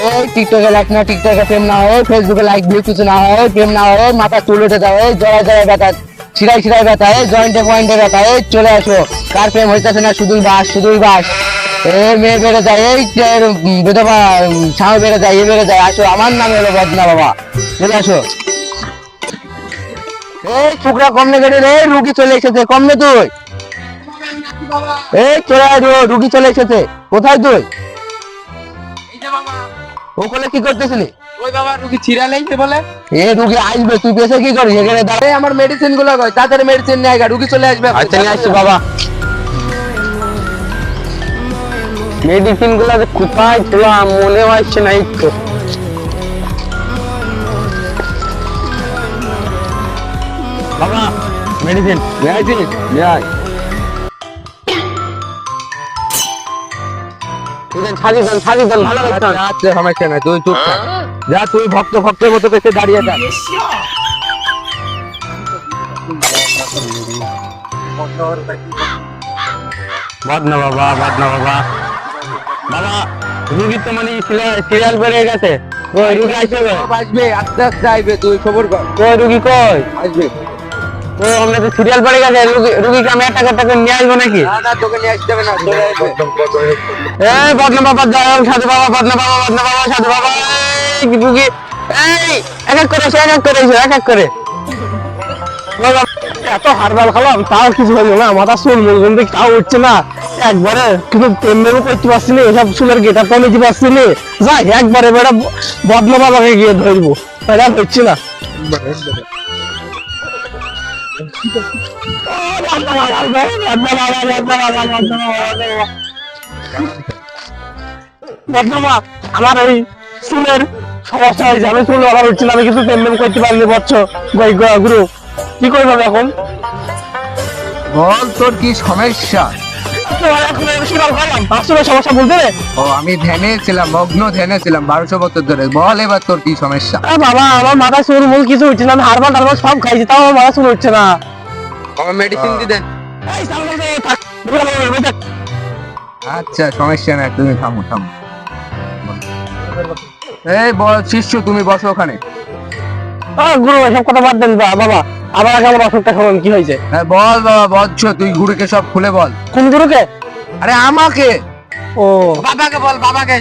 এই টিকটকে লাইক না, টিকটকে প্রেম না হয়, ফেসবুকে লাইক ভিউ কিছু না হয়, প্রেম না হয়, মাথা চুল উঠে যাওয়া, জড়ায় জড়ায় ব্যথা, শিরায় ব্যথা, জয়েন্টে পয়েন্টে ব্যথা, চলে আসো। কার প্রেম হইতেছে না, শুধুই বাস শুধুই বাস। মেয়ে বেড়ে যায়, বিধবা স্বামী বেড়ে যায়, বেড়ে যায়। আসো, আমার নাম হলো বদনা বাবা, চলে আসো। এই ছোকরা কমনে গেলে রে, রুগী চলে এসেছে, কমনে তুই? এই চলে আয়, রুগী চলে এসেছে। কোথায় তুই? ওখানে কি করতেছিলি? ওই বাবা রুগী ছিড়া লাইছে বলে। এ রুগী আসবে, তুই বেঁচে কি করিস এখানে? এই আমার মেডিসিন গুলো কই, তাড়াতাড়ি মেডিসিন নিয়ে আয়, রুগী চলে আসবে। আচ্ছা নিয়ে আসছি বাবা। মেডিসিন গুলা যে কোথায় ছিল মনে হচ্ছে না একটু। বাবা মেডিসিন যাই। ছাড়ি দেন ভালো লাগছে। আচ্ছা সমস্যা নাই, তুই চুপ থাক। যা, তুই ভক্তের মতো পেছে দাঁড়িয়ে থাক। বদনা বাবা, বদনা বাবা। বাবা রুগী তো মানে সিরিয়াল বেড়ে গেছে। ওই রুগী আসবে, আসবে, আস্তে আস্তে আসবে, তুই খবর কর। ওই রুগী কই আসবে। ও আমরা তো সিরিয়াল বেড়ে গেছে। রুগীকে আমি একটা নিয়ে আসবো নাকি? না না, তোকে নিয়ে আসতে হবে না, চলে আসবে। এই বদনা বাবা দয়াল সাধু বাবা, বদনা বাবা, বদনা বাবা, সাধু বাবা। এই রুগী, এই এক এক করে এসো, এক এক করে এসো, এক এক করে। এত হারবাল খালাম তাও কিছু হলো না, মাথা চুল মূল তাও উঠছে না একবারে। কিন্তু প্রেম করতে পারছি না, এসব চুলের গেটা কমিতে পারছি না। যাই একবারে বেড়া বদনা বাবাকে গিয়ে ধরবো, এটা হচ্ছে না। আমার এই চুলের সমস্যা হয়েছে, আমি চুল আবার উঠছিল, আমি কিছু পেমেন্ট করতে পারিনি। বচ্চ গুরু কি করবো এখন? বল তোর কি সমস্যা? সমস্যা বলতে ও আমি ধ্যানে ছিলাম, মগ্ন ধ্যানে ছিলাম 1200 বছর ধরে। বল এবার তোর কি সমস্যা? বাবা আমার মাথা চুল মূল কিছু উঠছে না, আমি হারবাল টারবাল সব খাইছি, তাও আমার মাথা চুল উঠছে না। আমার মেডিসিন দি দেন। আচ্ছা সমস্যা নাই, তুমি থামো থামো। এই বল শিষ্য, তুমি বসো ওখানে। গুরু এসব কথা বাদ দেন বাবা, আবার আগে আমার অসুখটা খাবেন, কি হয়েছে? হ্যাঁ বল বাবা, বলছো তুই গুরুকে সব খুলে বল। কোন গুরুকে? আরে আমাকে। ও বাবাকে বল, বাবাকে।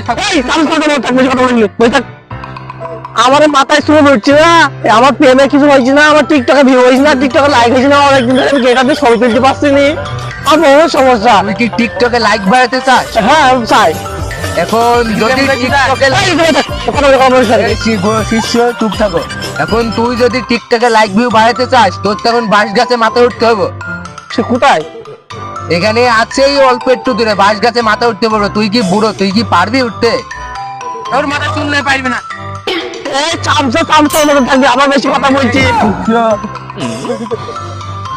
আমার মাথায় চুল উঠছে না, আমার প্রেমে কিছু হয়েছে না, আমার টিকটকে ভিউ হয়েছে না, টিকটকে লাইক হয়েছে না, অনেকদিন ধরে আমি গেটাতে ছবি তুলতে পারছি না। আমার বহু সমস্যা। তুমি কি টিকটকে লাইক বাড়াতে চাস? হ্যাঁ আমি চাই। এখন যদি টিকটকে শিষ্য চুপ থাকো। এখন তুই যদি টিকটকে লাইক ভিউ বাড়াতে চাস, তোর তখন বাঁশ গাছে মাথা উঠতে হবে। সে কোথায়? এখানে আছেই অল্প একটু দূরে, বাঁশ গাছে মাথা উঠতে পারবো। তুই কি বুড়ো, তুই কি পারবি উঠতে? তোর মাথা চুললে পারবি না। এই চামচা চামচার মতো থাকবি, আমার বেশি কথা বলছি।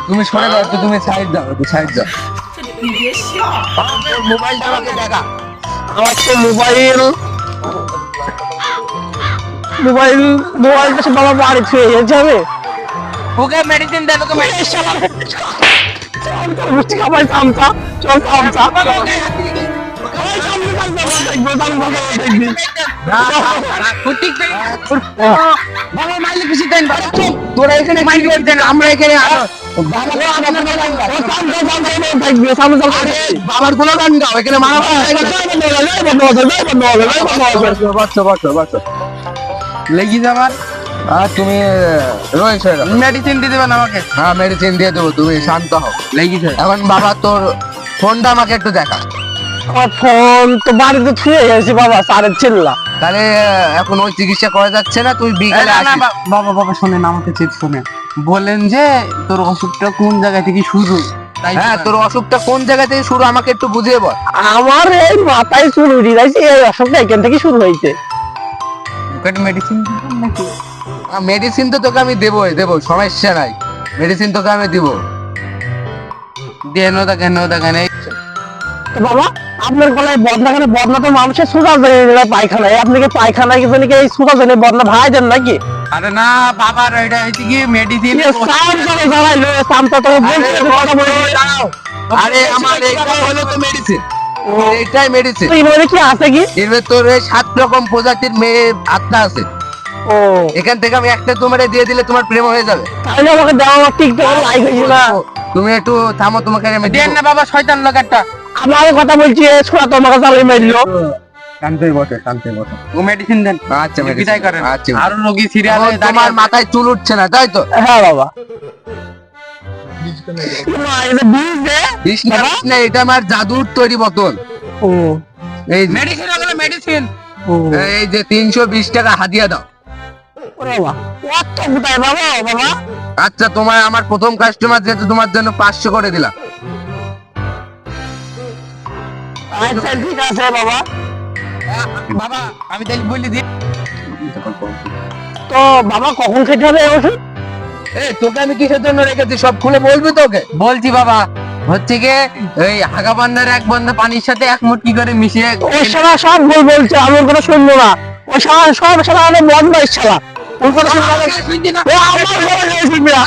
তুমি সরে যাও তো, তুমি সাইড দাও, একটু সাইড দাও। মোবাইলটা আমাকে দেখা। আমার তো মোবাইলটা সে বাবা বাড়ি ছুঁয়ে যাবে। ওকে মেডিসিন দেন, ওকে মেডিসিন। মিষ্টি খাবার চামচা, চল চামচা। তোরা এখানে মাইন্ড করছেন, আমরা এখানে বাবার গুলো গান গাও, এখানে মারা লেগে যাবার। আর তুমি রয়েছে মেডিসিন দিয়ে দেবেন আমাকে? হ্যাঁ মেডিসিন দিয়ে দেবো, তুমি শান্ত হও। লেগেছে এখন বাবা, তোর ফোনটা আমাকে একটু দেখা। আমার ফোন তো বাড়িতে ছুঁয়ে গেছি বাবা, সারের চিল্লা। তাহলে এখন ওই চিকিৎসা করা যাচ্ছে না, তুই বিকালে আসিস। বাবা বাবা শোনেন, আমাকে চিট শোনেন। বলেন যে তোর অসুখটা কোন জায়গা থেকে শুরু। হ্যাঁ তোর অসুখটা কোন জায়গা থেকে শুরু, আমাকে একটু বুঝিয়ে বল। আমার এই মাথায় চুল উঠে যাচ্ছে, এই অসুখটা এখান থেকে শুরু হয়েছে। মেডিসিন নাকি? মেডিসিন তো তোকে আমি দেবো, সমস্যা নাই। মেডিসিন তোকে আমি দিব। দেন দেখেন বাবা আপনার গলায় বদনা, কেন বদনা তো মানুষের সুজা জানে পায়খানায়, আপনি কি পায়খানায় কি জানি এই সুজা জানে বদনা ভাই দেন নাকি? আরে না বাবার এটা হচ্ছে কি মেডিসিন। আরে আমার এইটা হলো তো মেডিসিন। এটাই মেডিসিন। তো এর কি আছে কি? এর ভেতরে 7 রকম প্রজাতির মেয়ে আত্মা আছে। ও এখান থেকে আমি একটা তোমারে দিয়ে দিলে তোমার প্রেম হয়ে যাবে। তাহলে আমাকে দাও, আমার টিকটকে লাইক হয়েছে না। তুমি একটু থামো, তোমাকে আমি দেন না বাবা, শয়তান লোক একটা। আমার কথা বলছি, ছোড়া তোমাকে চালাই মারলো। শান্তি বসে, শান্তি বসে। ও মেডিসিন দেন। আচ্ছা বিদায় করেন। আচ্ছা আরো রোগী সিরিয়ালে এখন তোমার মাথায় চুল উঠছে না তাই তো? হ্যাঁ বাবা। মা, এটা বিষ দে। বিষ না, বিষ না, এটা আমার জাদুর তৈরি বোতল। ও এই যে- মেডিসিন ওগুলো মেডিসিন। ও এই যে 320 টাকা হাদিয়া দাও। ওরে বাবা, কত কোথায় বাবা বাবা? আচ্ছা, তোমার আমার প্রথম কাস্টমার, যেহেতু তোমার জন্য 500 করে দিলাম। আচ্ছা ঠিক আছে বাবা। বাবা আমি তাই বলি দিই। তো বাবা কখন খেতে হবে এই ওষুধ? তোকে আমি কিসের জন্য রেখেছি সব খুলে বলবি তোকে? বলছি বাবা, হচ্ছে গিয়ে এই হাগা বান্দার এক বন্ধা পানির সাথে এক মুটকি করে মিশিয়ে ওই শালা সব ভুল বলছে, আমি ওর কথা শুনবো না। ওই শালা সব শালা অনেক বদমাইশ শালা। ওর কথা শুনবো না। ও আমার কথা শুনবি না।